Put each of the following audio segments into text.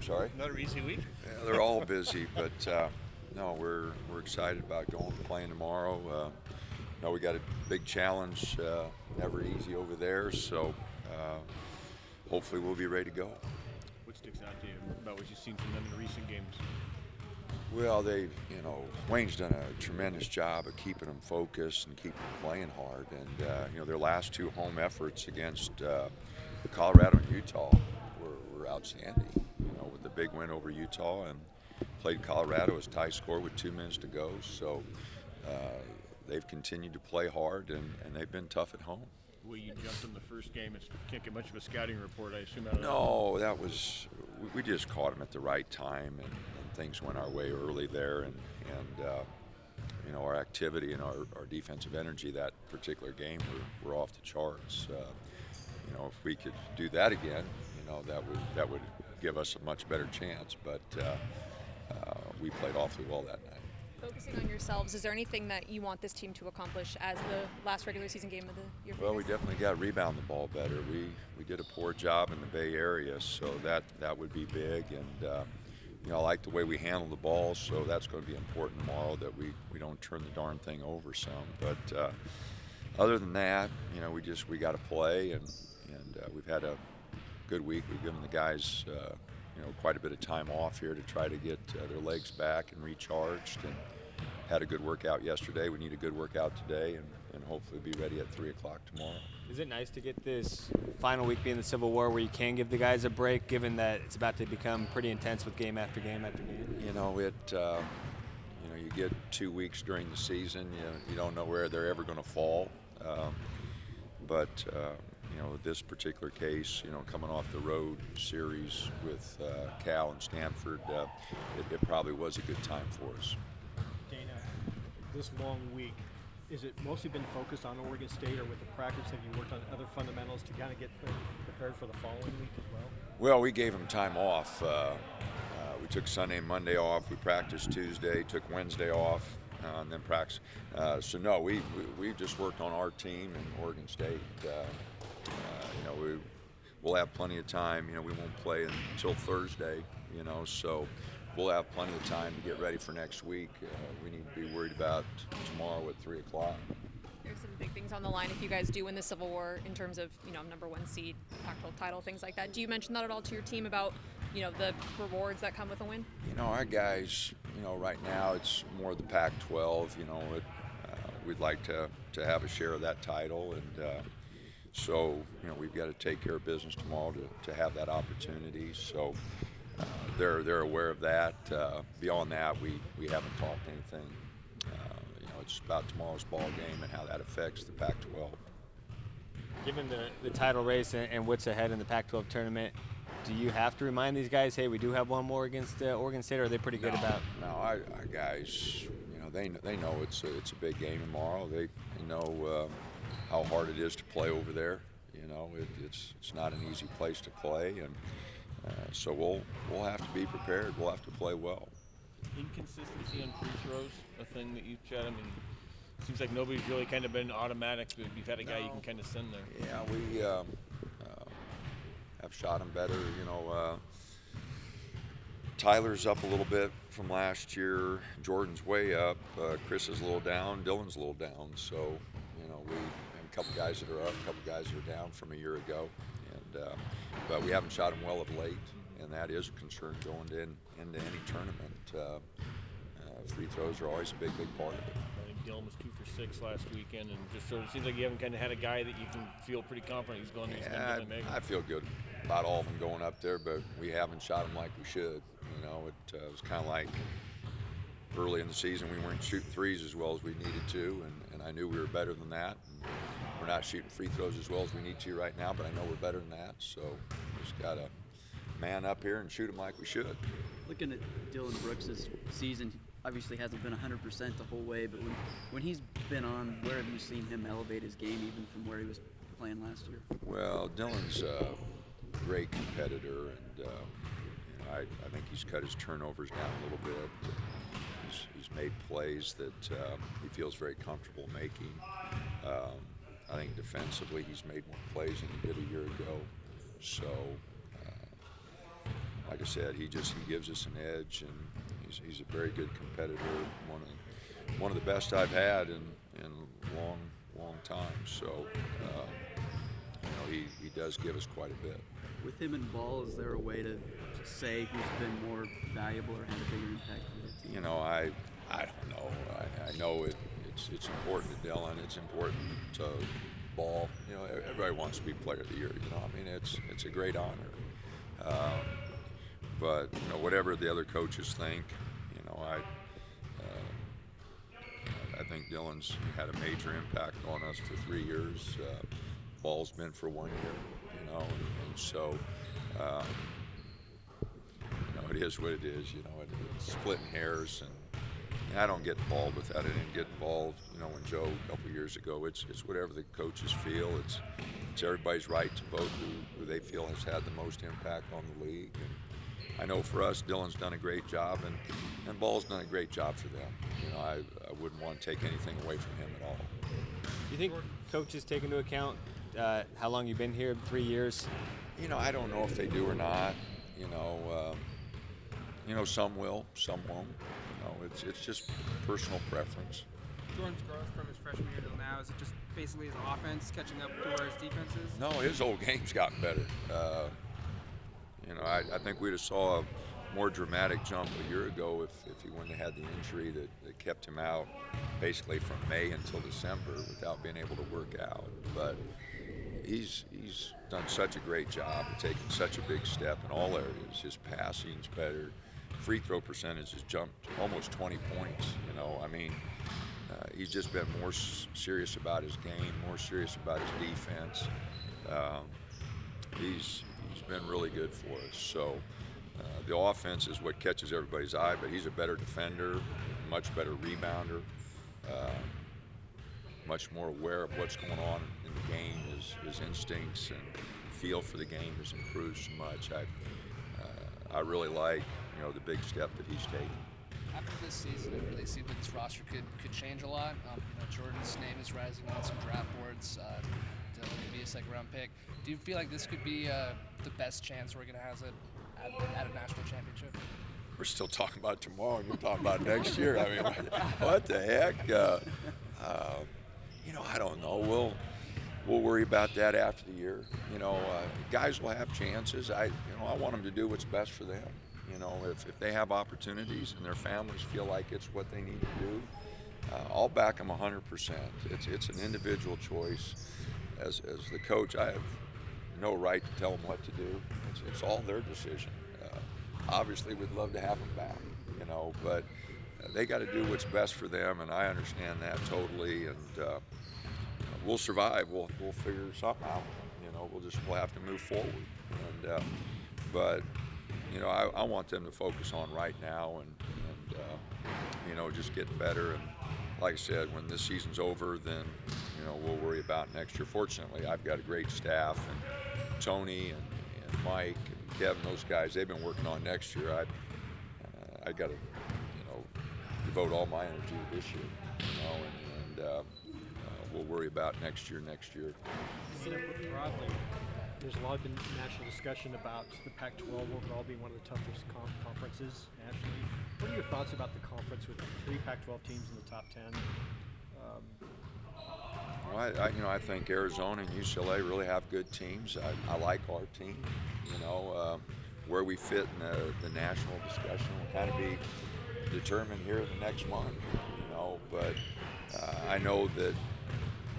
I'm sorry? Another easy week. Yeah, they're all busy, but no, we're excited about going playing tomorrow. We got a big challenge, never easy over there, so hopefully we'll be ready to go. What sticks out to you about what you've seen from them in recent games? Well, Wayne's done a tremendous job of keeping them focused and keeping them playing hard. And, their last two home efforts against Colorado and Utah were outstanding. With the big win over Utah and played Colorado as tie score with 2 minutes to go. So they've continued to play hard and they've been tough at home. Well, you jumped in the first game. It can't get much of a scouting report, I assume. Out of No, we just caught them at the right time and things went our way early there, and our activity and our defensive energy that particular game were off the charts. If we could do that again, that would give us a much better chance. But we played awfully well that night. Focusing on yourselves, is there anything that you want this team to accomplish as the last regular season game of the year? Well, we definitely got to rebound the ball better. We did a poor job in the Bay Area, so that would be big. And I like the way we handle the ball, so that's going to be important tomorrow that we don't turn the darn thing over some. But other than that, we got to play, and we've had a good week. We've given the guys quite a bit of time off here to try to get their legs back and recharged, and had a good workout yesterday. We need a good workout today, and hopefully be ready at 3 o'clock tomorrow. Is it nice to get this final week being the Civil War where you can give the guys a break, given that it's about to become pretty intense with game after game after game? You get 2 weeks during the season. You don't know where they're ever going to fall. But this particular case, coming off the road series with Cal and Stanford, it probably was a good time for us. Dana, this long week, is it mostly been focused on Oregon State, or with the practice have you worked on other fundamentals to kind of get prepared for the following week as well? Well, we gave them time off. We took Sunday and Monday off. We practiced Tuesday, took Wednesday off, and then practice. We just worked on our team and Oregon State. We'll have plenty of time. We won't play until Thursday. So we'll have plenty of time to get ready for next week. We need to be worried about tomorrow at 3 o'clock. There's some big things on the line if you guys do win the Civil War in terms of, number one seed, Pac-12 title, things like that. Do you mention that at all to your team about, the rewards that come with a win? Our guys, right now it's more the Pac-12. We'd like to have a share of that title, and so we've got to take care of business tomorrow to have that opportunity. So they're aware of that. Beyond that, we haven't talked anything. It's about tomorrow's ball game and how that affects the Pac-12. Given the title race and what's ahead in the Pac-12 tournament, do you have to remind these guys, hey, we do have one more against Oregon State, or are they pretty good about? No, our guys, they know it's a big game tomorrow. They know how hard it is to play over there. It's not an easy place to play, and so we'll have to be prepared. We'll have to play well. Inconsistency on free throws, a thing that you've chatted. It seems like nobody's really kind of been automatic, but you've had a guy you can kind of send there. Yeah, we have shot him better. Tyler's up a little bit from last year. Jordan's way up. Chris is a little down. Dylan's a little down. So, we have a couple guys that are up, a couple guys that are down from a year ago. And but we haven't shot him well of late, and that is a concern going into any tournament. Free throws are always a big part of it. I think Dylan was 2 for 6 last weekend, and just sort of seems like you haven't kind of had a guy that you can feel pretty confident he's going to. I feel good about all of them going up there, but we haven't shot them like we should. It was kind of like early in the season we weren't shooting threes as well as we needed to, and I knew we were better than that. And we're not shooting free throws as well as we need to right now, but I know we're better than that. So we just got to man up here and shoot them like we should. Looking at Dylan Brooks' season, obviously hasn't been 100% the whole way, but when he's been on, where have you seen him elevate his game even from where he was playing last year? Well, Dylan's a great competitor, and I think he's cut his turnovers down a little bit. He's made plays that he feels very comfortable making. I think defensively he's made more plays than he did a year ago. So like I said, he gives us an edge, and he's a very good competitor. One of the best I've had in a long time. So he does give us quite a bit. With him in ball, is there a way to say who's been more valuable or had a bigger impact for the team? I don't know. I know it's important to Dylan. It's important to Ball. Everybody wants to be Player of the Year. I mean, it's a great honor. But whatever the other coaches think, I think Dylan's had a major impact on us for 3 years. Ball's been for 1 year. And so it is what it is. It's splitting hairs, and I don't get involved with that. I didn't get involved, when Joe a couple of years ago. It's whatever the coaches feel. It's everybody's right to vote who they feel has had the most impact on the league. And I know for us, Dylan's done a great job, and Ball's done a great job for them. I wouldn't want to take anything away from him at all. Do you think coaches take into account how long you've been here, 3 years? I don't know if they do or not. Some will, some won't. It's just personal preference. Jordan's growth from his freshman year till now, is it just basically his offense catching up to where his defense is? No, his whole game's gotten better. I think we'd have saw a more dramatic jump a year ago if he wouldn't have had the injury that kept him out basically from May until December without being able to work out. But he's done such a great job of taking such a big step in all areas. His passing's better. Free throw percentage has jumped almost 20 points. He's just been more serious about his game, more serious about his defense. He's been really good for us. So the offense is what catches everybody's eye, but he's a better defender, much better rebounder, much more aware of what's going on in the game. His instincts and feel for the game has improved so much. I really like the big step that he's taken. After this season, it really seems like this roster could change a lot. Jordan's name is rising on some draft boards. Dylan could be a second-round pick. Do you feel like this could be the best chance Oregon has at a national championship? We're still talking about tomorrow, and you're talking about next year. I mean, what the heck? I don't know. We'll worry about that after the year. Guys will have chances. I want them to do what's best for them. If they have opportunities and their families feel like it's what they need to do, I'll back them 100%. It's an individual choice. As the coach, I have no right to tell them what to do. It's all their decision. Obviously, we'd love to have them back, but they got to do what's best for them, and I understand that totally. And we'll survive. We'll figure something out. We'll have to move forward. And but I want them to focus on right now and just get better. And like I said, when this season's over, then we'll worry about next year. Fortunately, I've got a great staff, and Tony and Mike and Kevin, those guys, they've been working on next year. I got to devote all my energy to this year, and we'll worry about next year. Broadly, there's a lot of national discussion about the Pac-12 overall being one of the toughest conferences nationally. What are your thoughts about the conference with 3 Pac-12 teams in the top 10? Well, I think Arizona and UCLA really have good teams. I like our team. Where we fit in the national discussion will kind of be determined here in the next month. But I know that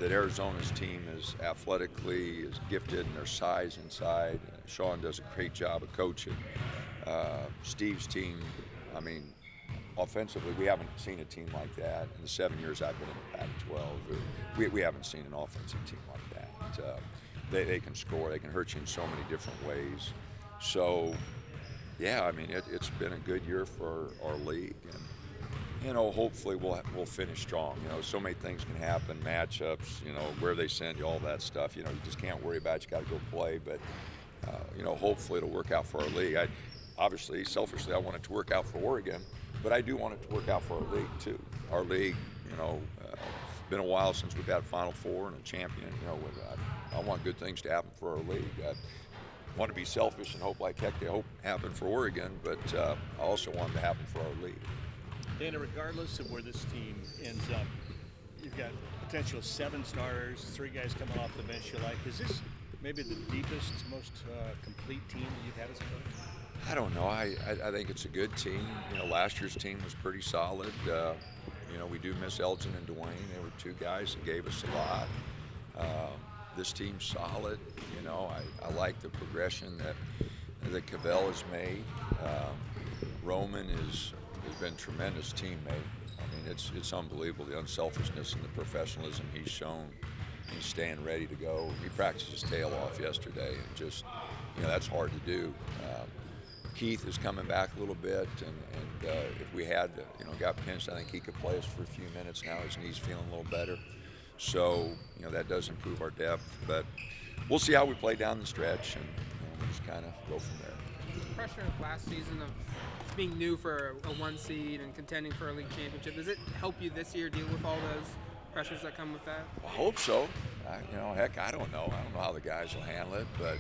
Arizona's team is athletically is gifted and their size inside. Sean does a great job of coaching. Steve's team, offensively, we haven't seen a team like that in the 7 years I've been in the Pac-12. We haven't seen an offensive team like that. They can score. They can hurt you in so many different ways. So, yeah, it's been a good year for our league. And, hopefully we'll finish strong. So many things can happen, matchups, where they send you, all that stuff. You just can't worry about it. You got to go play. But, hopefully it'll work out for our league. Obviously, selfishly, I want it to work out for Oregon, but I do want it to work out for our league, too. Our league, been a while since we've had a Final Four and a champion. I want good things to happen for our league. want to be selfish and hope like heck they hope happen for Oregon, but I also want it to happen for our league. Dana, regardless of where this team ends up, you've got potential 7 starters, 3 guys coming off the bench you like. Is this maybe the deepest, most complete team that you've had as a coach? I don't know. I think it's a good team. Last year's team was pretty solid. We do miss Elgin and Dwayne. They were 2 guys that gave us a lot. This team's solid. I like the progression that Cavell has made. Roman has been a tremendous teammate. I mean, it's unbelievable, the unselfishness and the professionalism he's shown. He's staying ready to go. He practiced his tail off yesterday, and just, that's hard to do. Keith is coming back a little bit, and if we had, got pinched, I think he could play us for a few minutes now. His knee's feeling a little better. So, that does improve our depth. But we'll see how we play down the stretch, and we'll just kind of go from there. The pressure of last season of being new for a 1 seed and contending for a league championship, does it help you this year deal with all those pressures that come with that? I hope so. Heck, I don't know. I don't know how the guys will handle it, but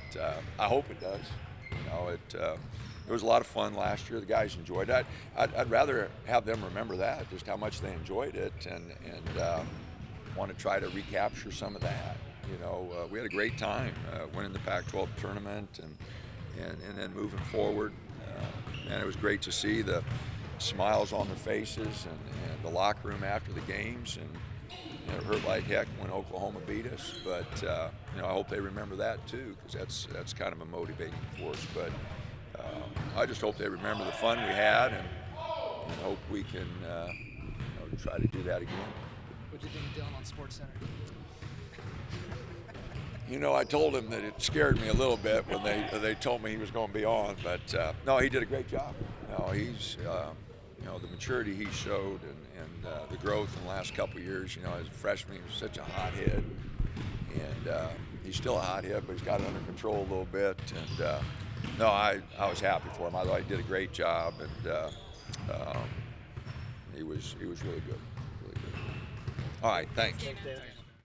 I hope it does. It was a lot of fun last year. The guys enjoyed it. I'd rather have them remember that, just how much they enjoyed it, and want to try to recapture some of that. We had a great time winning the Pac-12 tournament and then moving forward. And it was great to see the smiles on their faces and the locker room after the games. And it hurt like heck when Oklahoma beat us, but I hope they remember that too, because that's kind of a motivating force. But I just hope they remember the fun we had, and hope we can try to do that again. What do you think of Dylan on SportsCenter? I told him that it scared me a little bit when they told me he was going to be on, but no, he did a great job. He's the maturity he showed and the growth in the last couple of years. As a freshman, he was such a hothead, and he's still a hothead, but he's got it under control a little bit. And no, I was happy for him. I thought he did a great job, and he was really good, really good. All right, thanks. Thanks, Dana.